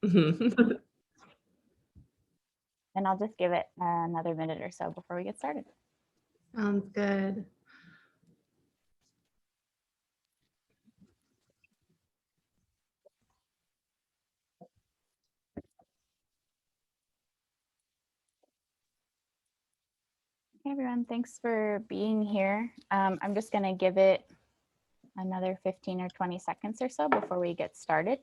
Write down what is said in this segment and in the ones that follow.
And I'll just give it another minute or so before we get started. Sounds good. Hey everyone, thanks for being here. I'm just going to give it another 15 or 20 seconds or so before we get started.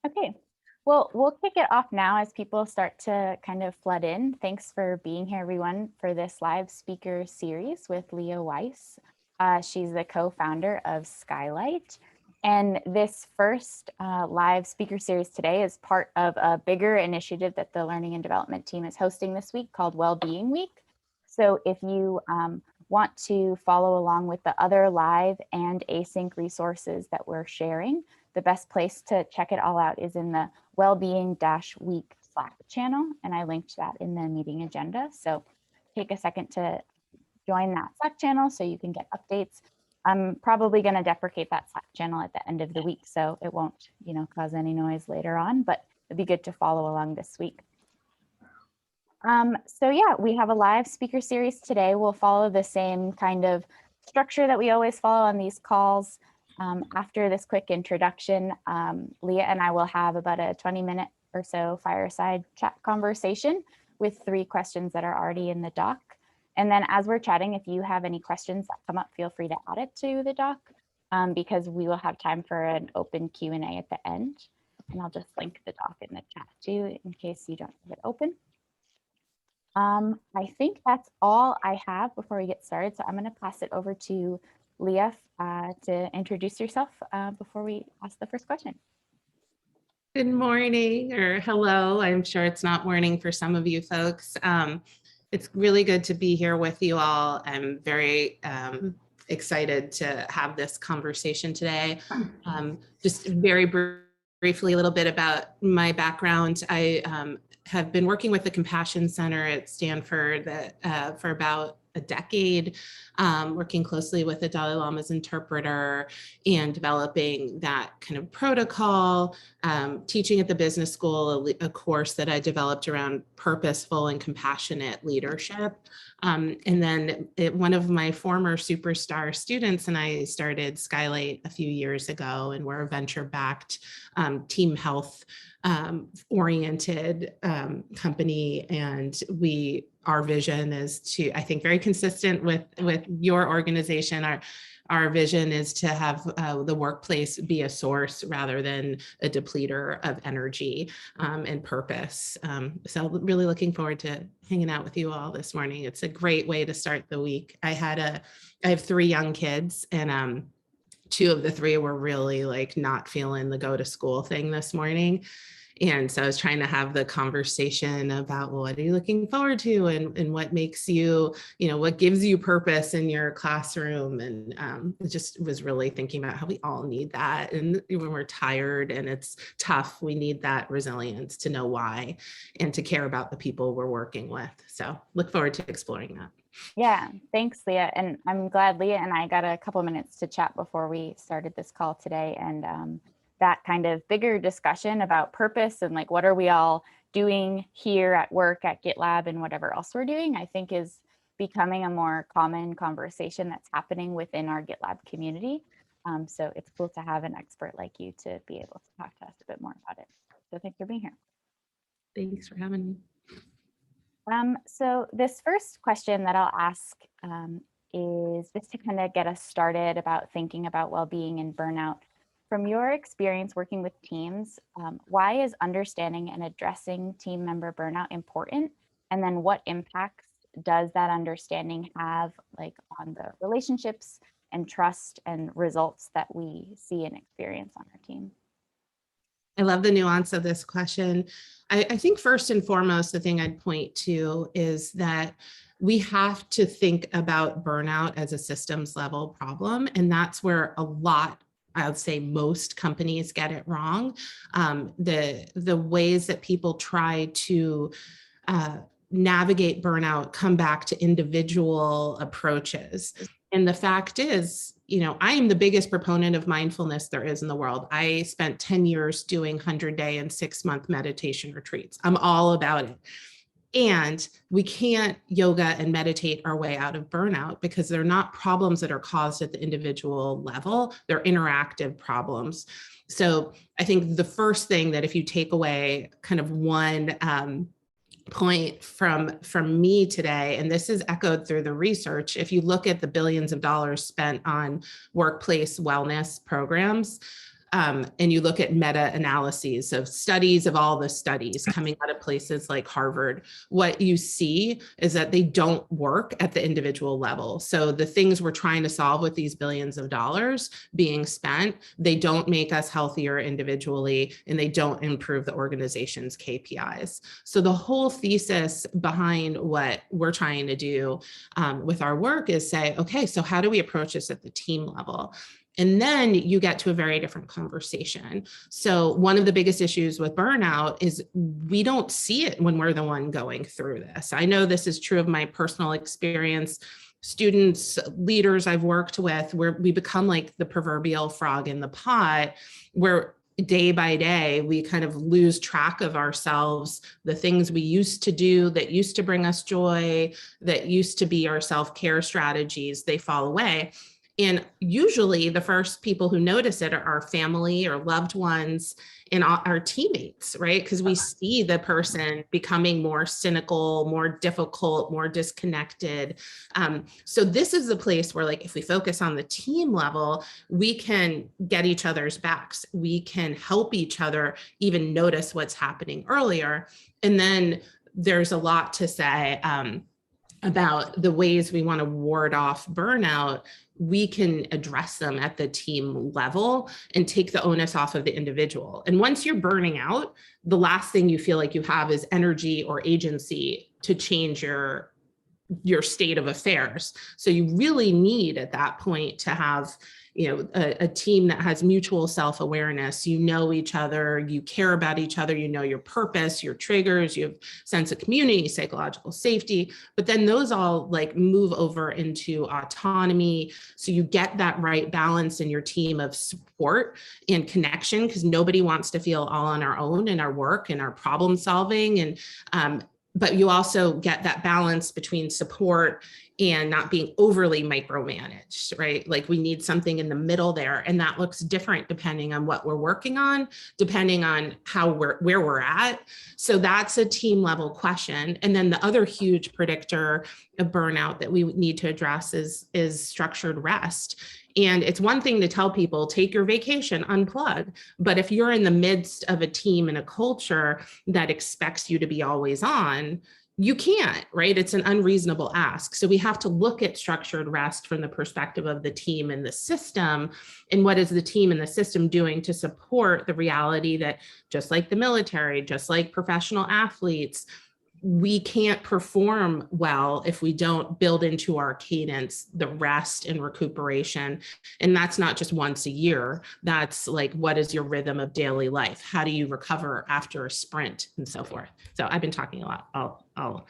Okay, well, we'll kick it off now as people start to kind of flood in. Thanks for being here, everyone, for this live speaker series with Leah Weiss. She's the co-founder of Skylyte. And this first live speaker series today is part of a bigger initiative that the Learning and Development team is hosting this week called Wellbeing Week. So if you want to follow along with the other live and async resources that we're sharing, the best place to check it all out is in the Wellbeing-Week Slack channel, and I linked that in the meeting agenda. So take a second to join that Slack channel so you can get updates. I'm probably going to deprecate that Slack channel at the end of the week, so it won't, cause any noise later on, but it'd be good to follow along this week. So yeah, we have a live speaker series today. We'll follow the same kind of structure that we always follow on these calls. After this quick introduction, Leah and I will have about a 20-minute or so fireside chat conversation with 3 questions that are already in the doc. And then as we're chatting, if you have any questions that come up, feel free to add it to the doc because we will have time for an open Q&A at the end. And I'll just link the doc in the chat too, in case you don't have it open. I think that's all I have before we get started. So I'm going to pass it over to Leah to introduce yourself before we ask the first question. Good morning or hello. I'm sure it's not morning for some of you folks. It's really good to be here with you all. I'm very excited to have this conversation today. Just very briefly, a little bit about my background. I have been working with the Compassion Center at Stanford for about a decade, working closely with the Dalai Lama's interpreter and developing that kind of protocol, teaching at the business school, a course that I developed around purposeful and compassionate leadership. And then one of my former superstar students and I started Skylyte a few years ago, and we're a venture-backed team health oriented company. And our vision is to, I think, very consistent with your organization. Our vision is to have the workplace be a source rather than a depleter of energy and purpose. So really looking forward to hanging out with you all this morning. It's a great way to start the week. I have 3 young kids, and 2 of the 3 were really like not feeling the go to school thing this morning. And so I was trying to have the conversation about, well, what are you looking forward to, and what makes you, what gives you purpose in your classroom. And just was really thinking about how we all need that. And when we're tired and it's tough, we need that resilience to know why and to care about the people we're working with. So look forward to exploring that. Yeah, thanks, Leah. And I'm glad Leah and I got a couple minutes to chat before we started this call today. And that kind of bigger discussion about purpose and like, what are we all doing here at work, at GitLab, and whatever else we're doing, I think is becoming a more common conversation that's happening within our GitLab community. So it's cool to have an expert like you to be able to talk to us a bit more about it. So thanks for being here. Thanks for having me. So this first question that I'll ask is just to kind of get us started about thinking about well-being and burnout. From your experience working with teams, why is understanding and addressing team member burnout important? And then what impacts does that understanding have like on the relationships and trust and results that we see and experience on our team? I love the nuance of this question. I think first and foremost, the thing I'd point to is that we have to think about burnout as a systems level problem. And that's where I would say most companies get it wrong. The ways that people try to navigate burnout come back to individual approaches. And the fact is, I am the biggest proponent of mindfulness there is in the world. I spent 10 years doing 100-day and 6-month meditation retreats. I'm all about it. And we can't yoga and meditate our way out of burnout because they're not problems that are caused at the individual level. They're interactive problems. So I think the first thing that if you take away kind of one point from me today, and this is echoed through the research, if you look at the billions of dollars spent on workplace wellness programs, and you look at meta-analyses of studies of all the studies coming out of places like Harvard, what you see is that they don't work at the individual level. So the things we're trying to solve with these billions of dollars being spent, they don't make us healthier individually, and they don't improve the organization's KPIs. So the whole thesis behind what we're trying to do with our work is say, okay, so how do we approach this at the team level? And then you get to a very different conversation. So one of the biggest issues with burnout is we don't see it when we're the one going through this. I know this is true of my personal experience. Students, leaders I've worked with, where we become like the proverbial frog in the pot, where day by day, we kind of lose track of ourselves, the things we used to do that used to bring us joy, that used to be our self-care strategies, they fall away. And usually the first people who notice it are our family or loved ones and our teammates, right? Because we see the person becoming more cynical, more difficult, more disconnected. So this is the place where, like, if we focus on the team level, we can get each other's backs. We can help each other even notice what's happening earlier. And then there's a lot to say about the ways we want to ward off burnout. We can address them at the team level and take the onus off of the individual. And once you're burning out, the last thing you feel like you have is energy or agency to change your state of affairs. So you really need at that point to have a team that has mutual self-awareness. You know each other, you care about each other, you know your purpose, your triggers, you have sense of community, psychological safety, but then those all like move over into autonomy. So you get that right balance in your team of support and connection, because nobody wants to feel all on our own in our work and our problem solving. And but you also get that balance between support and not being overly micromanaged, right? Like we need something in the middle there, and that looks different depending on what we're working on, depending on where we're at. So that's a team level question. And then the other huge predictor of burnout that we need to address is structured rest. And it's one thing to tell people, take your vacation, unplug. But if you're in the midst of a team and a culture that expects you to be always on, you can't, right? It's an unreasonable ask. So we have to look at structured rest from the perspective of the team and the system. And what is the team and the system doing to support the reality that, just like the military, just like professional athletes, we can't perform well if we don't build into our cadence the rest and recuperation. And that's not just once a year. That's like, what is your rhythm of daily life? How do you recover after a sprint and so forth? So I've been talking a lot. I'll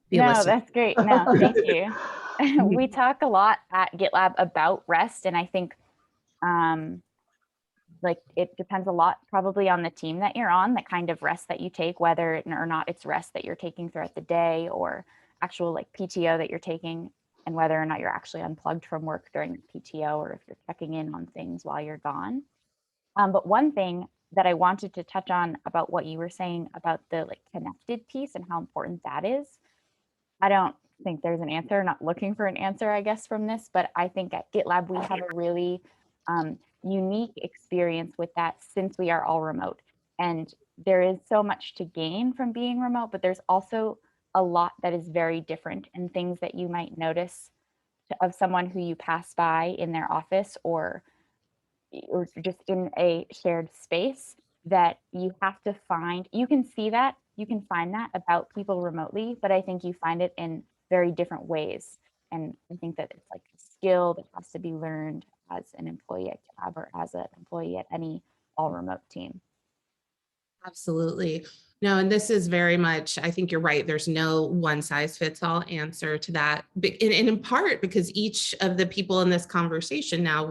be No, that's great. No, thank you. We talk a lot at GitLab about rest, and I think like it depends a lot probably on the team that you're on, the kind of rest that you take, whether or not it's rest that you're taking throughout the day or actual like PTO that you're taking, and whether or not you're actually unplugged from work during PTO or if you're checking in on things while you're gone. But one thing that I wanted to touch on about what you were saying about the like connected piece and how important that is. I don't think there's an answer, not looking for an answer, I guess, from this, but I think at GitLab, we have a really unique experience with that since we are all remote. And there is so much to gain from being remote, but there's also a lot that is very different, and things that you might notice of someone who you pass by in their office or just in a shared space that you have to find. You can see that, you can find that about people remotely, but I think you find it in very different ways. And I think that it's like a skill that has to be learned as an employee at GitLab or as an employee at any all remote team. Absolutely. No, and this is very much, I think you're right. There's no one size fits all answer to that. And in part because each of the people in this conversation now,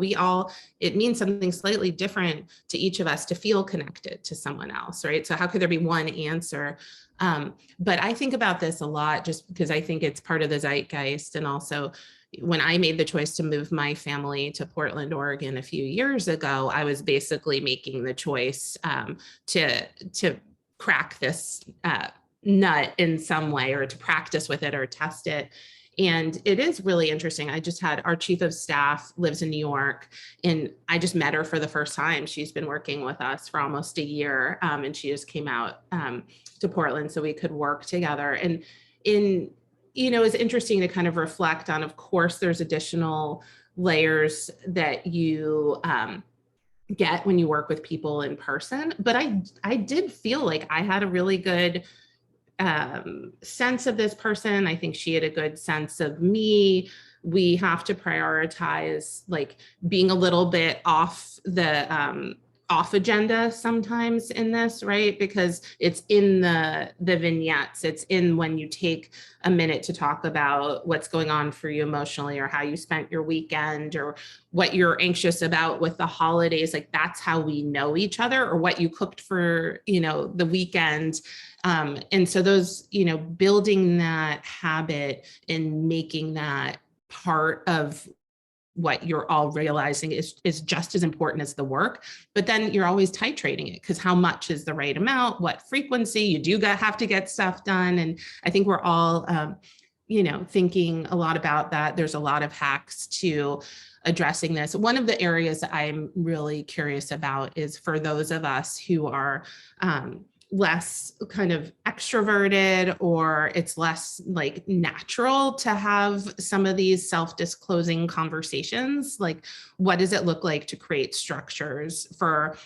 it means something slightly different to each of us to feel connected to someone else, right? So how could there be one answer? But I think about this a lot just because I think it's part of the zeitgeist. And also when I made the choice to move my family to Portland, Oregon a few years ago, I was basically making the choice to crack this nut in some way, or to practice with it or test it. And it is really interesting. I just had our chief of staff lives in New York, and I just met her for the first time. She's been working with us for almost a year, and she just came out to Portland so we could work together. And it's interesting to kind of reflect on, of course, there's additional layers that you get when you work with people in person. But I did feel like I had a really good sense of this person. I think she had a good sense of me. We have to prioritize like being a little bit off agenda sometimes in this, right? Because it's in the vignettes, it's in when you take a minute to talk about what's going on for you emotionally, or how you spent your weekend, or what you're anxious about with the holidays. Like that's how we know each other, or what you cooked for, the weekend. And so those, building that habit and making that part of what you're all realizing is just as important as the work. But then you're always titrating it, because how much is the right amount, what frequency, you do have to get stuff done. And I think we're all thinking a lot about that. There's a lot of hacks to addressing this. One of the areas that I'm really curious about is for those of us who are less kind of extroverted, or it's less like natural to have some of these self-disclosing conversations. Like, what does it look like to create structures for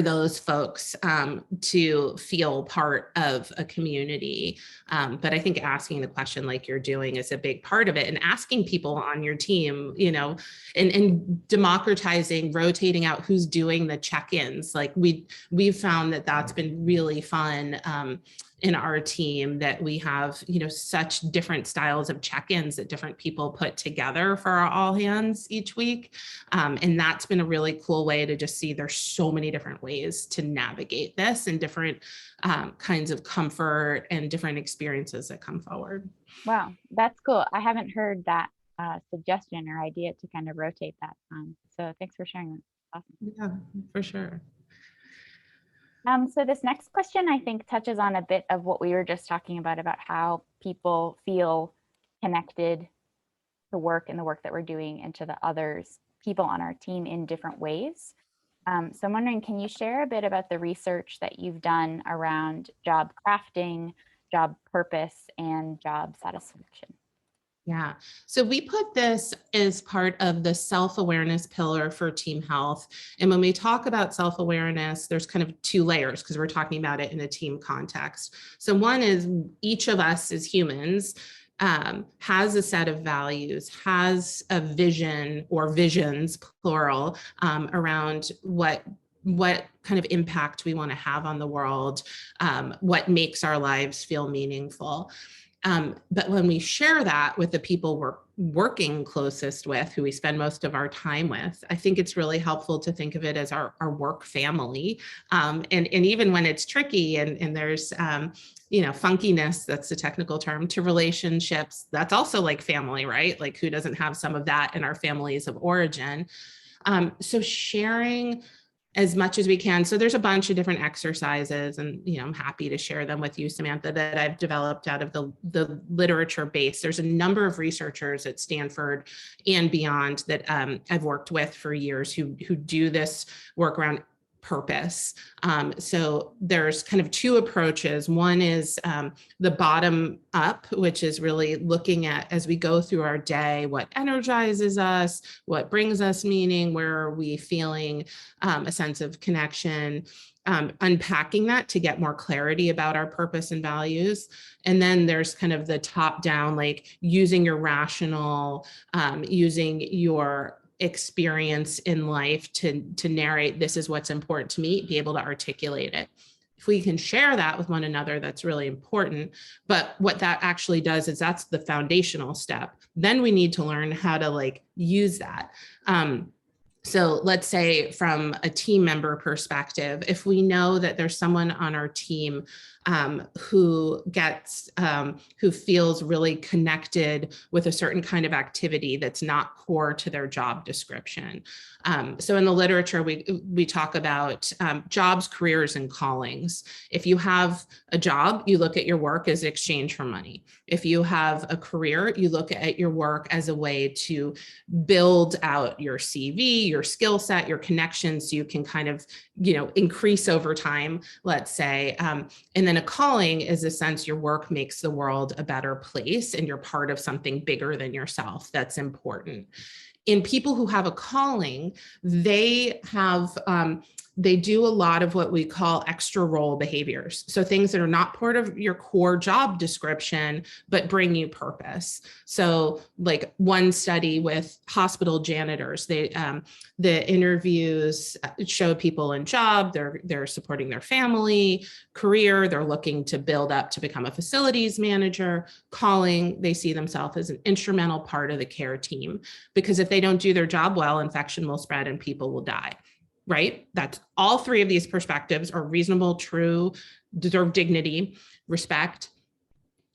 those folks to feel part of a community? But I think asking the question like you're doing is a big part of it, and asking people on your team, and democratizing, rotating out who's doing the check-ins. Like we've found that that's been really fun in our team, that we have, such different styles of check-ins that different people put together for our all hands each week. And that's been a really cool way to just see there's so many different ways to navigate this, and different kinds of comfort and different experiences that come forward. Wow, that's cool. I haven't heard that suggestion or idea to kind of rotate that. So thanks for sharing that. Awesome. Yeah, for sure. So this next question, I think, touches on a bit of what we were just talking about how people feel connected to work and the work that we're doing, and to the others, people on our team, in different ways. So I'm wondering, can you share a bit about the research that you've done around job crafting, job purpose, and job satisfaction? Yeah. So we put this as part of the self-awareness pillar for team health. And when we talk about self-awareness, there's kind of two layers, because we're talking about it in a team context. So one is each of us as humans has a set of values, has a vision, or visions, plural, around what kind of impact we want to have on the world, what makes our lives feel meaningful. But when we share that with the people we're working closest with, who we spend most of our time with, I think it's really helpful to think of it as our work family. And even when it's tricky and there's, funkiness, that's the technical term, to relationships, that's also like family, right? Like, who doesn't have some of that in our families of origin? So sharing as much as we can. So there's a bunch of different exercises, and I'm happy to share them with you, Samantha, that I've developed out of the literature base. There's a number of researchers at Stanford and beyond that I've worked with for years who do this work around purpose. So there's kind of two approaches. One is the bottom up, which is really looking at, as we go through our day, what energizes us, what brings us meaning, where are we feeling a sense of connection, unpacking that to get more clarity about our purpose and values. And then there's kind of the top down, like using your rational, using your experience in life to narrate, this is what's important to me, be able to articulate it. If we can share that with one another, that's really important. But what that actually does is that's the foundational step. Then we need to learn how to like use that. So let's say from a team member perspective, if we know that there's someone on our team who feels really connected with a certain kind of activity that's not core to their job description. So in the literature, we talk about jobs, careers, and callings. If you have a job, you look at your work as exchange for money. If you have a career, you look at your work as a way to build out your CV, your skill set, your connections, so you can kind of, increase over time, let's say. And then a calling is a sense your work makes the world a better place and you're part of something bigger than yourself. That's important. In people who have a calling, they do a lot of what we call extra role behaviors. So things that are not part of your core job description, but bring you purpose. So like one study with hospital janitors, the interviews show people in job, they're supporting their family, career, they're looking to build up to become a facilities manager. Calling, they see themselves as an instrumental part of the care team, because if they don't do their job well, infection will spread and people will die. Right? That's all three of these perspectives are reasonable, true, deserve dignity, respect.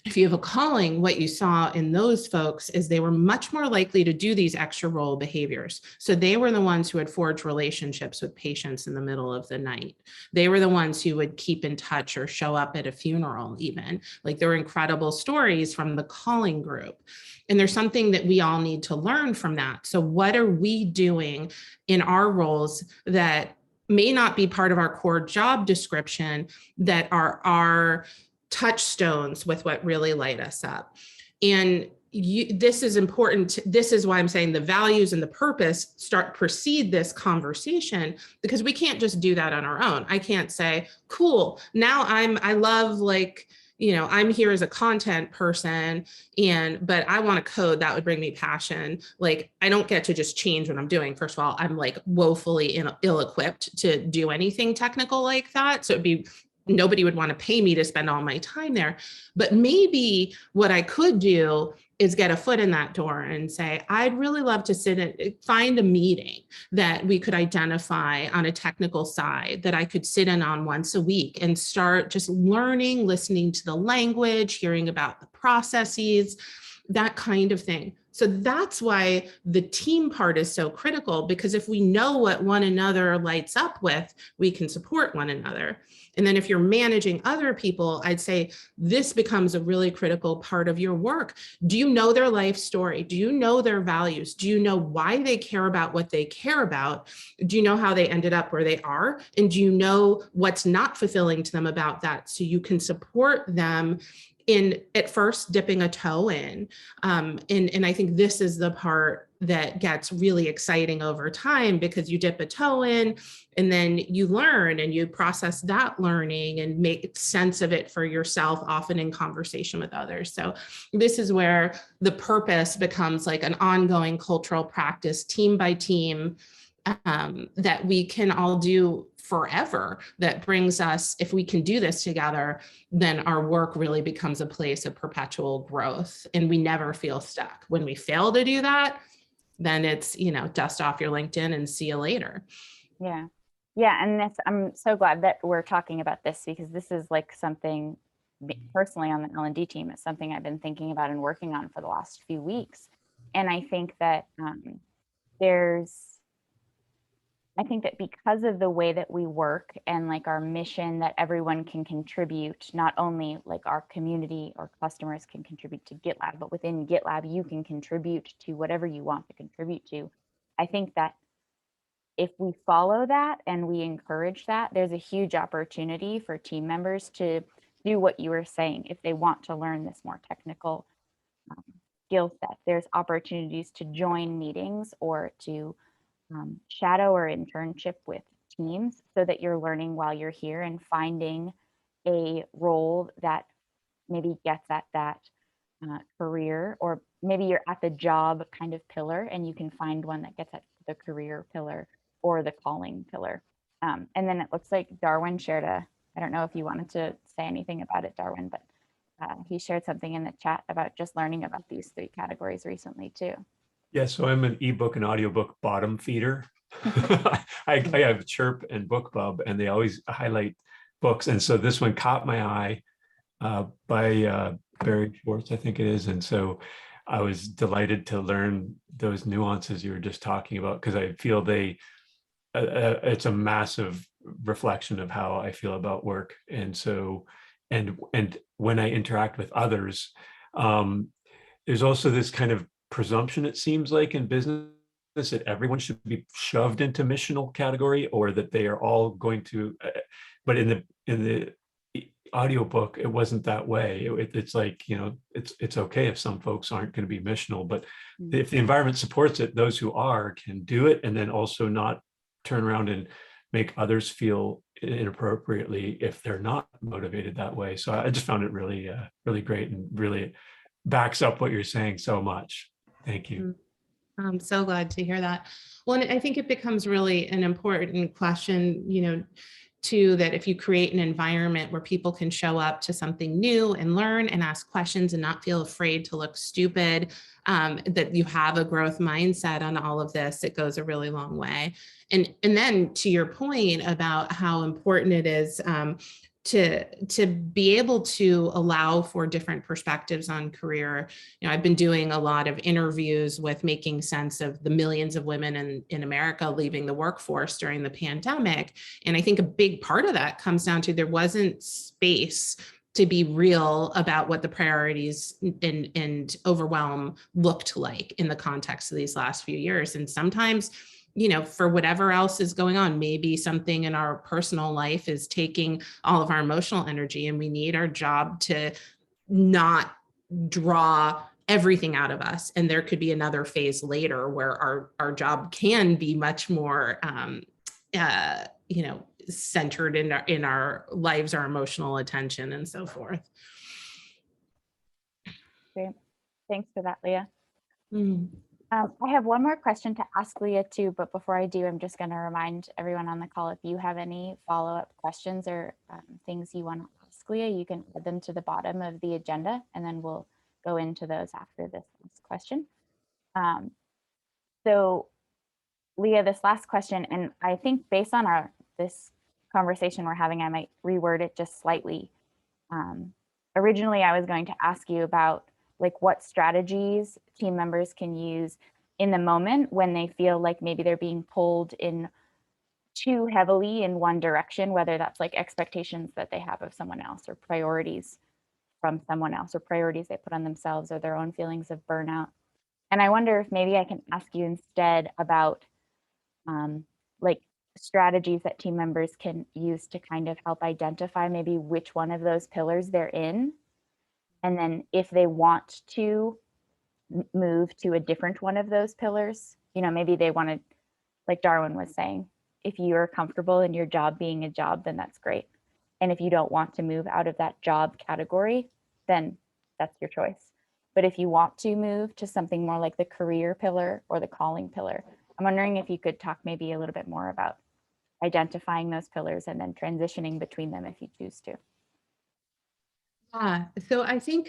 If you have a calling, what you saw in those folks is they were much more likely to do these extra role behaviors. So they were the ones who had forged relationships with patients in the middle of the night. They were the ones who would keep in touch or show up at a funeral even. Like there were incredible stories from the calling group. And there's something that we all need to learn from that. So what are we doing in our roles that may not be part of our core job description that are our touchstones with what really light us up? And this is important. This is why I'm saying the values and the purpose precede this conversation, because we can't just do that on our own. I can't say, cool, now I love like, I'm here as a content person but I want to code that would bring me passion. Like I don't get to just change what I'm doing. First of all, I'm like woefully ill-equipped to do anything technical like that. So nobody would want to pay me to spend all my time there. But maybe what I could do is get a foot in that door and say, I'd really love to find a meeting that we could identify on a technical side that I could sit in on once a week and start just learning, listening to the language, hearing about the processes, that kind of thing. So that's why the team part is so critical, because if we know what one another lights up with, we can support one another. And then if you're managing other people, I'd say this becomes a really critical part of your work. Do you know their life story? Do you know their values? Do you know why they care about what they care about? Do you know how they ended up where they are? And do you know what's not fulfilling to them about that, so you can support them in at first dipping a toe in? And I think this is the part that gets really exciting over time, because you dip a toe in and then you learn and you process that learning and make sense of it for yourself, often in conversation with others. So this is where the purpose becomes like an ongoing cultural practice, team by team, that we can all do forever, that brings us, if we can do this together, then our work really becomes a place of perpetual growth and we never feel stuck. When we fail to do that, then it's, dust off your LinkedIn and see you later. Yeah. Yeah. And I'm so glad that we're talking about this, because this is like something personally on the L&D team, it's something I've been thinking about and working on for the last few weeks. And I think that I think that because of the way that we work and like our mission that everyone can contribute, not only like our community or customers can contribute to GitLab, but within GitLab, you can contribute to whatever you want to contribute to. I think that if we follow that and we encourage that, there's a huge opportunity for team members to do what you were saying. If they want to learn this more technical skill set, there's opportunities to join meetings or to shadow or internship with teams, so that you're learning while you're here and finding a role that maybe gets at that career, or maybe you're at the job kind of pillar and you can find one that gets at the career pillar or the calling pillar. And then it looks like Darwin shared a I don't know if you wanted to say anything about it, Darwin, but he shared something in the chat about just learning about these 3 categories recently too. Yeah, so I'm an ebook and audiobook bottom feeder. I have Chirp and BookBub, and they always highlight books. And so this one caught my eye by Barry Schwartz, I think it is. And so I was delighted to learn those nuances you were just talking about, because I feel it's a massive reflection of how I feel about work. And so, and when I interact with others, there's also this kind of presumption, it seems like, in business, that everyone should be shoved into missional category, or that they are all going to, but in the audiobook, it wasn't that way. It's like, you know, it's okay if some folks aren't going to be missional, but if the environment supports it, those who are can do it, and then also not turn around and make others feel inappropriately if they're not motivated that way. So I just found it really, really great, and really backs up what you're saying so much. Thank you. I'm so glad to hear that. Well, and I think it becomes really an important question, you know, too, that if you create an environment where people can show up to something new and learn and ask questions and not feel afraid to look stupid, that you have a growth mindset on all of this, it goes a really long way. And then to your point about how important it is to be able to allow for different perspectives on career. You know, I've been doing a lot of interviews with making sense of the millions of women in America leaving the workforce during the pandemic. And I think a big part of that comes down to there wasn't space to be real about what the priorities and overwhelm looked like in the context of these last few years. And sometimes, you know, for whatever else is going on, maybe something in our personal life is taking all of our emotional energy, and we need our job to not draw everything out of us. And there could be another phase later where our job can be much more, you know, centered in our lives, our emotional attention, and so forth. Great. Thanks for that, Leah. Mm. I have one more question to ask Leah too, but before I do, I'm just going to remind everyone on the call, if you have any follow-up questions or things you want to ask Leah, you can add them to the bottom of the agenda, and then we'll go into those after this last question. So Leah, this last question, and I think based on this conversation we're having, I might reword it just slightly. Originally, I was going to ask you about like what strategies team members can use in the moment when they feel like maybe they're being pulled in too heavily in one direction, whether that's like expectations that they have of someone else, or priorities from someone else, or priorities they put on themselves, or their own feelings of burnout. And I wonder if maybe I can ask you instead about like strategies that team members can use to kind of help identify maybe which one of those pillars they're in. And then if they want to move to a different one of those pillars, you know, maybe they want to, like Darwin was saying, if you're comfortable in your job being a job, then that's great. And if you don't want to move out of that job category, then that's your choice. But if you want to move to something more like the career pillar or the calling pillar, I'm wondering if you could talk maybe a little bit more about identifying those pillars and then transitioning between them if you choose to. Yeah, so I think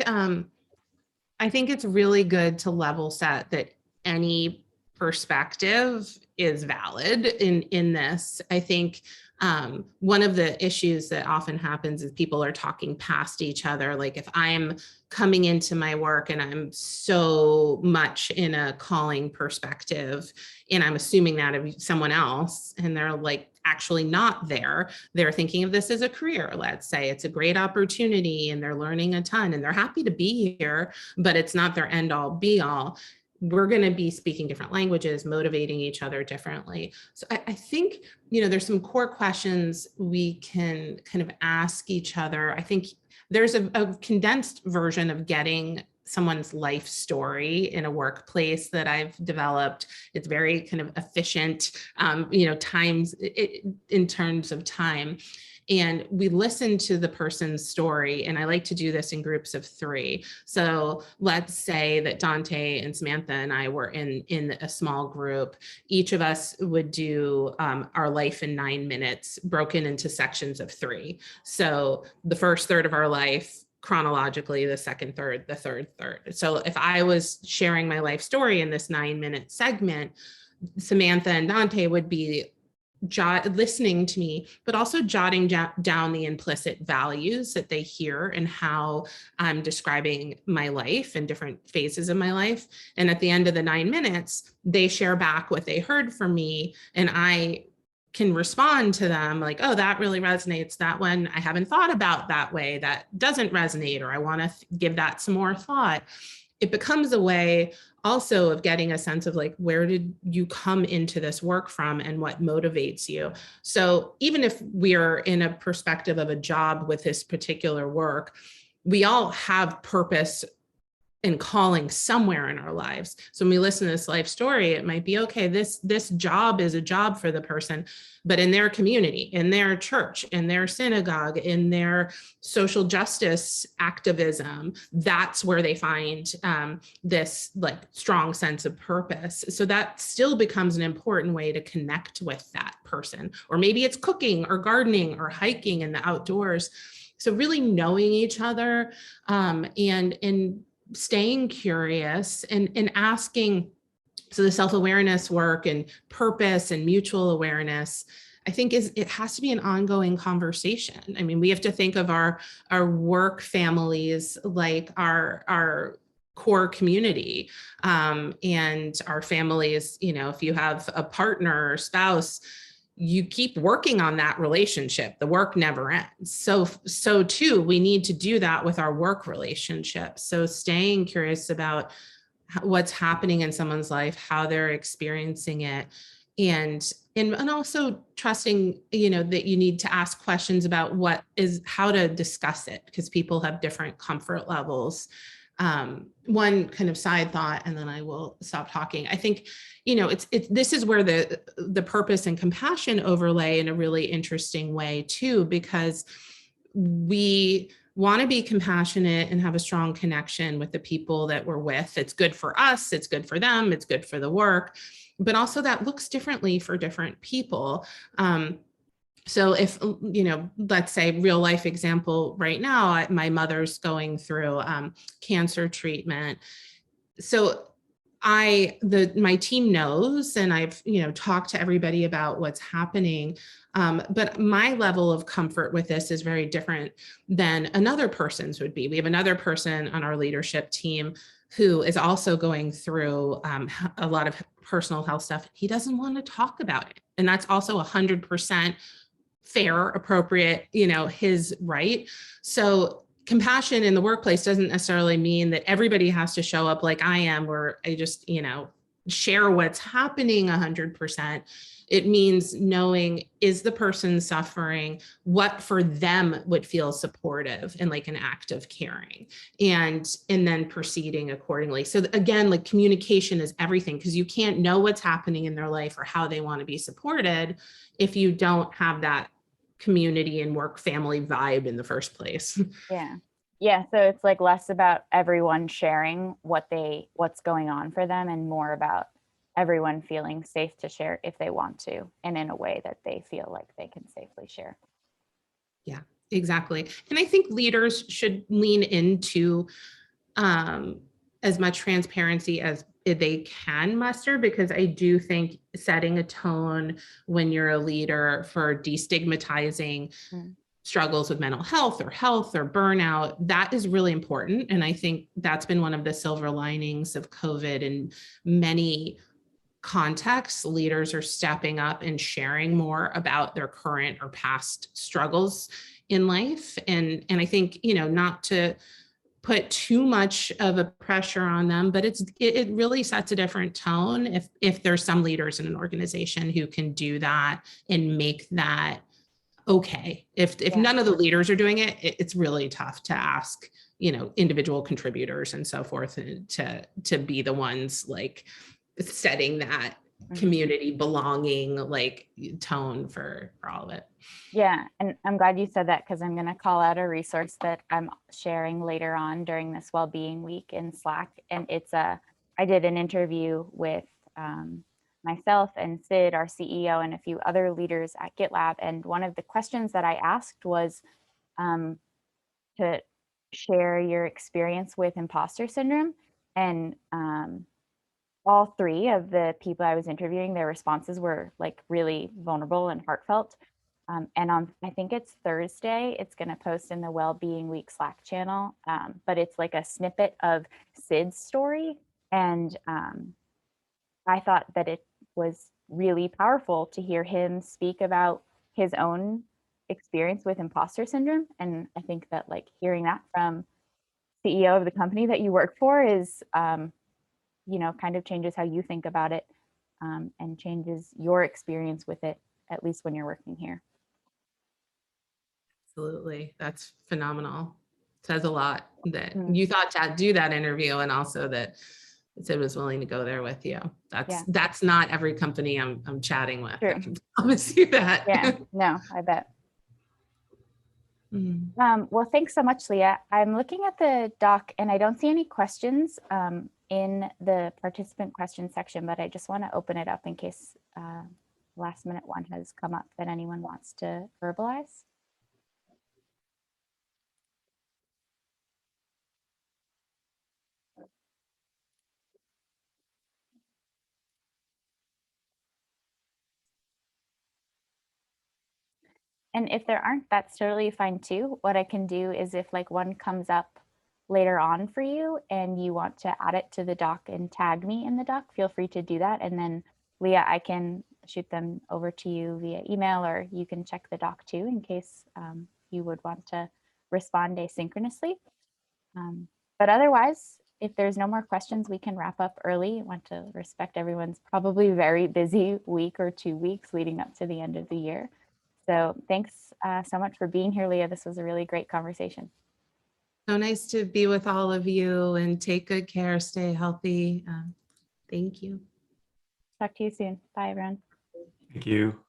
it's really good to level set that any perspective is valid in this. I think one of the issues that often happens is people are talking past each other. Like if I'm coming into my work and I'm so much in a calling perspective, and I'm assuming that of someone else, and they're like actually not there, they're thinking of this as a career. Let's say it's a great opportunity and they're learning a ton and they're happy to be here, but it's not their end all be all. We're going to be speaking different languages, motivating each other differently. So I think, you know, there's some core questions we can kind of ask each other. I think there's a condensed version of getting someone's life story in a workplace that I've developed. It's very kind of efficient, you know, times in terms of time. And we listen to the person's story. And I like to do this in groups of 3. So let's say that Dante and Samantha and I were in a small group. Each of us would do our life in 9 minutes, broken into sections of 3. So the first third of our life, chronologically, the second third, the third third. So if I was sharing my life story in this 9-minute segment, Samantha and Dante would be listening to me, but also jotting down the implicit values that they hear and how I'm describing my life and different phases of my life. And at the end of the 9 minutes, they share back what they heard from me, and I can respond to them like, oh, that really resonates. That one I haven't thought about that way. That doesn't resonate, or I want to give that some more thought. It becomes a way also of getting a sense of like, where did you come into this work from and what motivates you? So even if we are in a perspective of a job with this particular work, we all have purpose and calling somewhere in our lives. So when we listen to this life story, it might be, okay, this job is a job for the person, but in their community, in their church, in their synagogue, in their social justice activism, that's where they find this like strong sense of purpose. So that still becomes an important way to connect with that person. Or maybe it's cooking or gardening or hiking in the outdoors. So really knowing each other and staying curious and asking. So the self-awareness work and purpose and mutual awareness, I think it has to be an ongoing conversation. I mean, we have to think of our work families like our core community, and our families, you know, if you have a partner or spouse, you keep working on that relationship. The work never ends. So too, we need to do that with our work relationships. So staying curious about what's happening in someone's life, how they're experiencing it, and also trusting, you know, that you need to ask questions about how to discuss it, because people have different comfort levels. One kind of side thought, and then I will stop talking. I think, you know, this is where the purpose and compassion overlay in a really interesting way too, because we want to be compassionate and have a strong connection with the people that we're with. It's good for us, it's good for them, it's good for the work, but also that looks differently for different people. So if, you know, let's say real life example right now, my mother's going through cancer treatment. So my team knows, and I've, you know, talked to everybody about what's happening. But my level of comfort with this is very different than another person's would be. We have another person on our leadership team who is also going through a lot of personal health stuff. He doesn't want to talk about it. And that's also 100% fair, appropriate, you know, his right. So compassion in the workplace doesn't necessarily mean that everybody has to show up like I am, where I just, you know, share what's happening 100%. It means knowing, is the person suffering, what for them would feel supportive and like an act of caring, and then proceeding accordingly. So again, like communication is everything, because you can't know what's happening in their life or how they want to be supported if you don't have that community and work family vibe in the first place. Yeah. So it's like less about everyone sharing what's going on for them, and more about everyone feeling safe to share if they want to, and in a way that they feel like they can safely share. Yeah, exactly. And I think leaders should lean into as much transparency as they can muster, because I do think setting a tone when you're a leader for destigmatizing struggles with mental health or burnout, that is really important. And I think that's been one of the silver linings of COVID. In many contexts, leaders are stepping up and sharing more about their current or past struggles in life. And I think, you know, not to put too much of a pressure on them, but it really sets a different tone if there's some leaders in an organization who can do that and make that okay. If none of the leaders are doing it, it's really tough to ask, you know, individual contributors and so forth to be the ones like setting that community belonging like tone for all of it. Yeah, and I'm glad you said that, because I'm going to call out a resource that I'm sharing later on during this Wellbeing Week in Slack. And I did an interview with myself and Sid, our CEO, and a few other leaders at GitLab. And one of the questions that I asked was to share your experience with imposter syndrome. And all three of the people I was interviewing, their responses were like really vulnerable and heartfelt. And on, I think it's Thursday, it's going to post in the Wellbeing Week Slack channel, but it's like a snippet of Sid's story. And I thought that it was really powerful to hear him speak about his own experience with imposter syndrome. And I think that like hearing that from CEO of the company that you work for is, you know, kind of changes how you think about it, and changes your experience with it, at least when you're working here. Absolutely. That's phenomenal. Says a lot that you thought to do that interview, and also that Sid was willing to go there with you. That's not every company I'm chatting with. True. I can promise you that. Yeah, no, I bet. Well, thanks so much, Leah. I'm looking at the doc and I don't see any questions in the participant question section, but I just want to open it up in case last minute one has come up that anyone wants to verbalize. And if there aren't, that's totally fine too. What I can do is if like one comes up later on for you and you want to add it to the doc and tag me in the doc, feel free to do that. And then Leah, I can shoot them over to you via email, or you can check the doc too in case you would want to respond asynchronously. But otherwise, if there's no more questions, we can wrap up early. I want to respect everyone's probably very busy week or 2 weeks leading up to the end of the year. So thanks so much for being here, Leah. This was a really great conversation. So nice to be with all of you, and take good care, stay healthy. Thank you. Talk to you soon. Bye, everyone. Thank you.